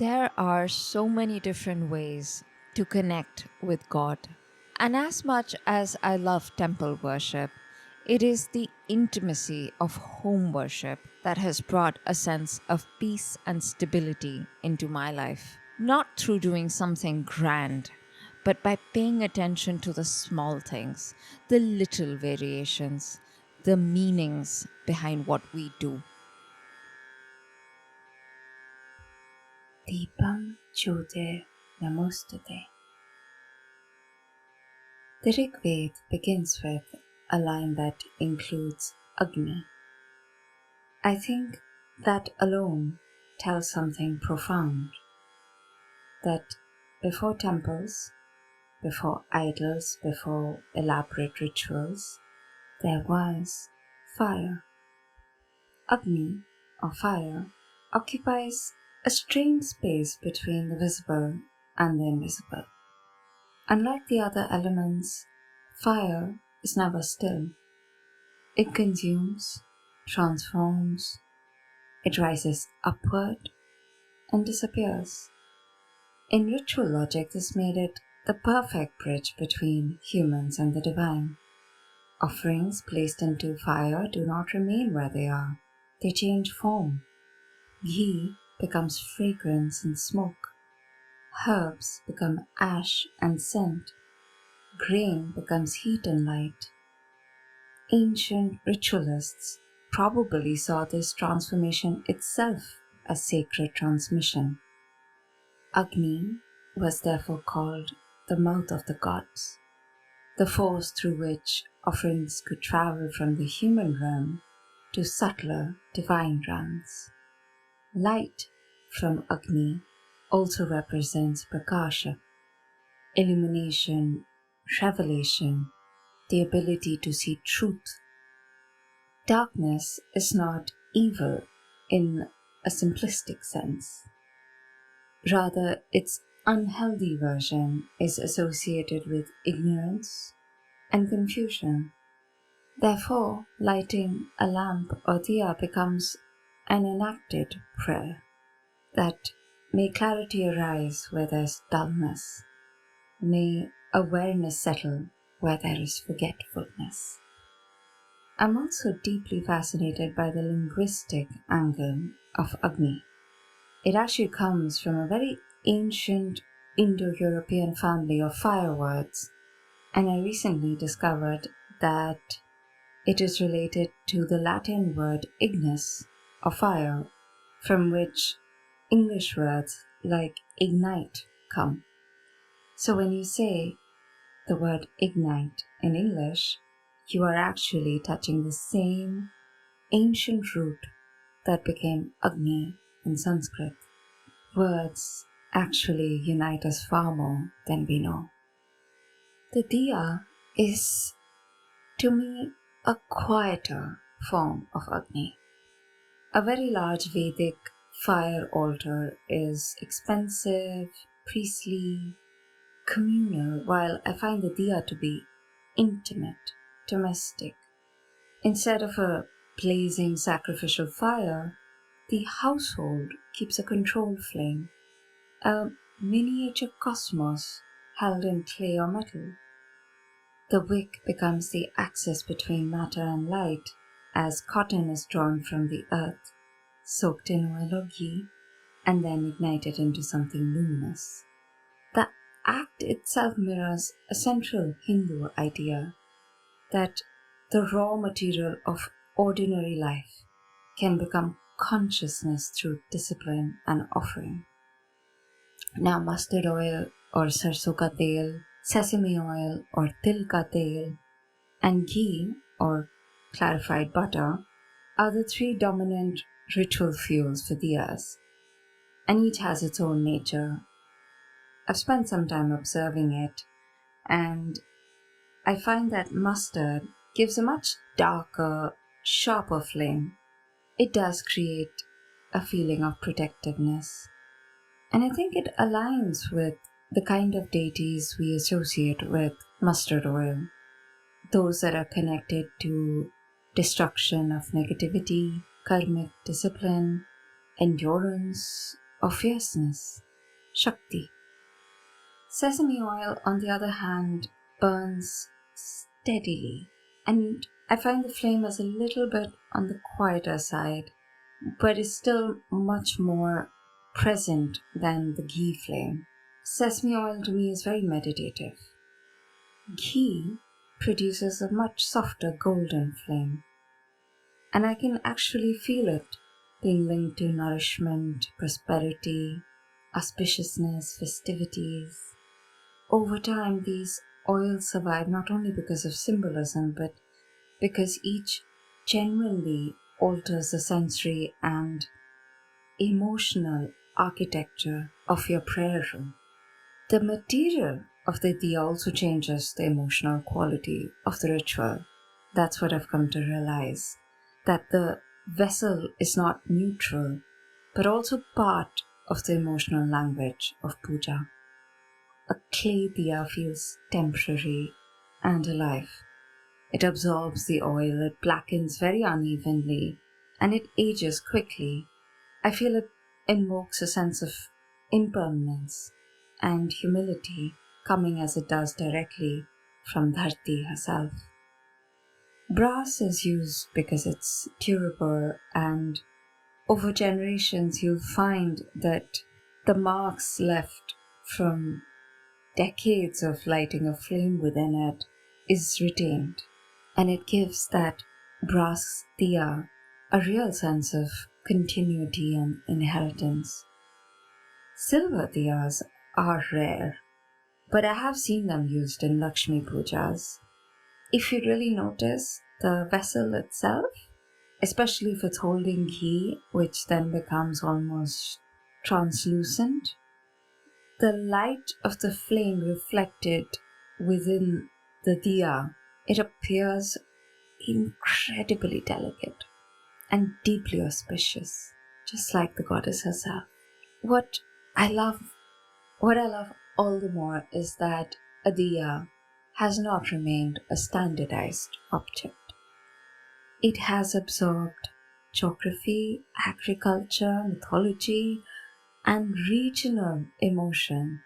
There are so many different ways to connect with God. And as much as I love temple worship, it is the intimacy of home worship that has brought a sense of peace and stability into my life. Not through doing something grand, but by paying attention to the small things, the little variations, the meanings behind what we do. Deepam Jyotir Namostute. The Rig Veda begins with a line that includes Agni. I think that alone tells something profound, that before temples, before idols, before elaborate rituals, there was fire. Agni, or fire, occupies a strange space between the visible and the invisible. Unlike the other elements, fire is never still. It consumes, transforms, it rises upward and disappears. In ritual logic, this made it the perfect bridge between humans and the divine. Offerings placed into fire do not remain where they are, they change form. Ghee becomes fragrance and smoke. Herbs become ash and scent. Grain becomes heat and light. Ancient ritualists probably saw this transformation itself as sacred transmission. Agni was therefore called the mouth of the gods, the force through which offerings could travel from the human realm to subtler divine realms. Light from Agni also represents Prakasha, illumination, revelation, the ability to see truth. Darkness is not evil in a simplistic sense. Rather, its unhealthy version is associated with ignorance and confusion. Therefore, lighting a lamp or diya becomes an enacted prayer that may clarity arise where there's dullness, may awareness settle where there is forgetfulness. I'm also deeply fascinated by the linguistic angle of Agni. It actually comes from a very ancient Indo-European family of fire words, and I recently discovered that it is related to the Latin word ignis, or fire, from which English words like ignite come. So when you say the word ignite in English, you are actually touching the same ancient root that became Agni in Sanskrit. Words actually unite us far more than we know. The diya is, to me, a quieter form of Agni. A very large Vedic fire altar is expensive, priestly, communal, while I find the diya to be intimate, domestic. Instead of a blazing sacrificial fire, the household keeps a controlled flame, a miniature cosmos held in clay or metal. The wick becomes the axis between matter and light as cotton is drawn from the earth, soaked in oil or ghee, and then ignited into something luminous. The act itself mirrors a central Hindu idea that the raw material of ordinary life can become consciousness through discipline and offering. Now, mustard oil or sarson ka tel, sesame oil or til ka tel, and ghee or clarified butter are the three dominant ritual fuels for diyas, and each has its own nature. I've spent some time observing it, and I find that mustard gives a much darker, sharper flame. It does create a feeling of protectiveness, and I think it aligns with the kind of deities we associate with mustard oil, those that are connected to destruction of negativity, karmic discipline, endurance, or fierceness, Shakti. Sesame oil, on the other hand, burns steadily, and I find the flame is a little bit on the quieter side, but is still much more present than the ghee flame. Sesame oil to me is very meditative. Ghee produces a much softer golden flame, and I can actually feel it being linked to nourishment, prosperity, auspiciousness, festivities. Over time, these oils survive not only because of symbolism, but because each genuinely alters the sensory and emotional architecture of your prayer room. The material of the diya also changes the emotional quality of the ritual. That's what I've come to realize, that the vessel is not neutral, but also part of the emotional language of puja. A clay diya feels temporary and alive. It absorbs the oil, it blackens very unevenly, and it ages quickly. I feel it invokes a sense of impermanence and humility, coming as it does directly from Dharti herself. Brass is used because it's durable, and over generations you'll find that the marks left from decades of lighting a flame within it is retained, and it gives that brass diya a real sense of continuity and inheritance. Silver diyas are rare, but I have seen them used in Lakshmi pujas. If you really notice the vessel itself, especially if it's holding ghee, which then becomes almost translucent, the light of the flame reflected within the diya, it appears incredibly delicate and deeply auspicious, just like the goddess herself. What I love, what I love all the more is that a diya has not remained a standardized object. It has absorbed geography, agriculture, mythology, and regional emotion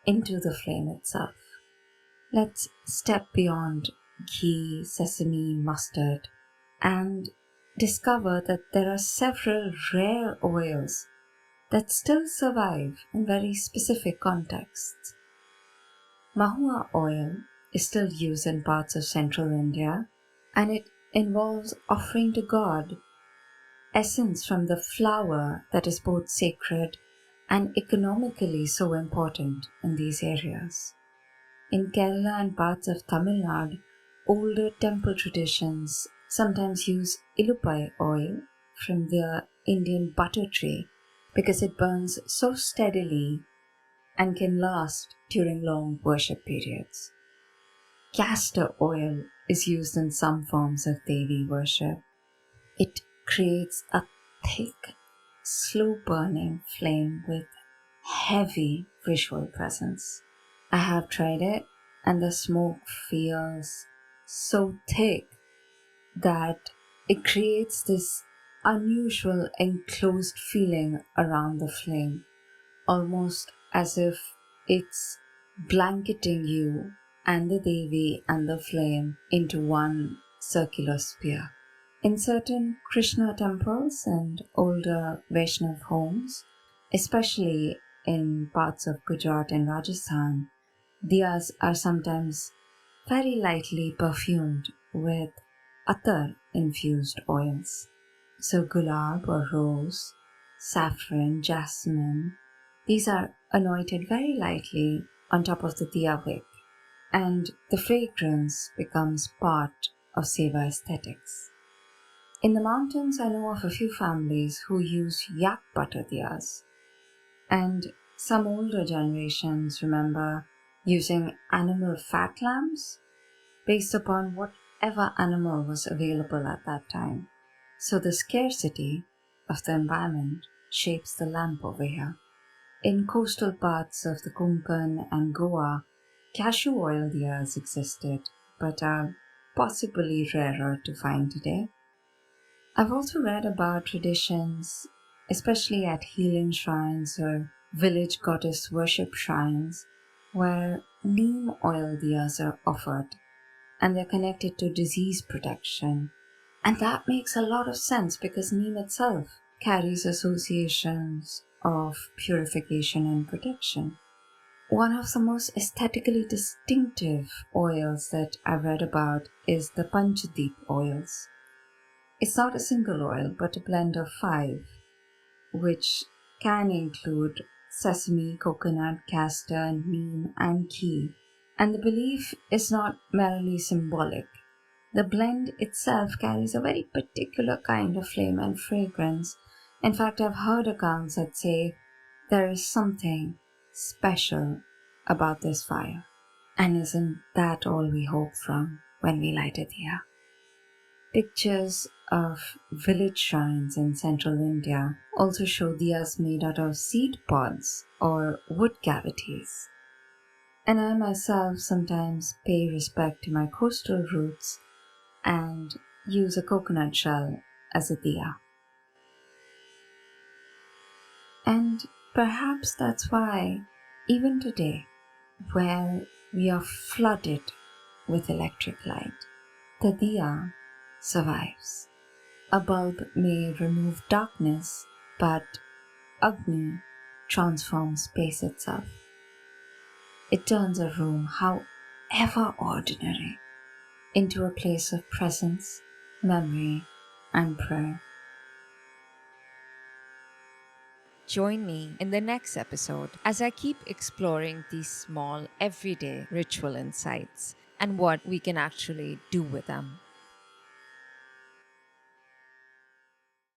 into the flame itself. Let's step beyond ghee, sesame, mustard, and discover that there are several rare oils that still survive in very specific contexts. Mahua oil is still used in parts of central India, and it involves offering to God essence from the flower that is both sacred and economically so important in these areas. In Kerala and parts of Tamil Nadu, older temple traditions sometimes use ilupai oil from the Indian butter tree because it burns so steadily and can last during long worship periods. Castor oil is used in some forms of Devi worship. It creates a thick, slow burning flame with heavy visual presence. I have tried it, and the smoke feels so thick that it creates this unusual enclosed feeling around the flame, almost as if it's blanketing you and the Devi and the flame into one circular sphere. In certain Krishna temples and older Vaishnav homes, especially in parts of Gujarat and Rajasthan, diyas are sometimes very lightly perfumed with attar infused oils. So, gulab or rose, saffron, jasmine, these are anointed very lightly on top of the diya wick, and the fragrance becomes part of seva aesthetics. In the mountains, I know of a few families who use yak butter diyas, and some older generations remember using animal fat lamps based upon whatever animal was available at that time. So the scarcity of the environment shapes the lamp over here. In coastal parts of the Konkan and Goa, cashew oil diyas existed, but are possibly rarer to find today. I've also read about traditions especially at healing shrines or village goddess worship shrines, where neem oil diyas are offered and they're connected to disease protection. And that makes a lot of sense because neem itself carries associations of purification and protection. One of the most aesthetically distinctive oils that I've read about is the Panchdeep oils. It's not a single oil, but a blend of five, which can include sesame, coconut, castor, neem, and ghee. And the belief is not merely symbolic. The blend itself carries a very particular kind of flame and fragrance. In fact, I've heard accounts that say there is something special about this fire. And isn't that all we hope from when we light a diya? Pictures of village shrines in central India also show diyas made out of seed pods or wood cavities. And I myself sometimes pay respect to my coastal roots and use a coconut shell as a diya. And perhaps that's why, even today, where we are flooded with electric light, the diya survives. A bulb may remove darkness, but Agni transforms space itself. It turns a room, however ordinary, into a place of presence, memory, and prayer. Join me in the next episode as I keep exploring these small, everyday ritual insights and what we can actually do with them.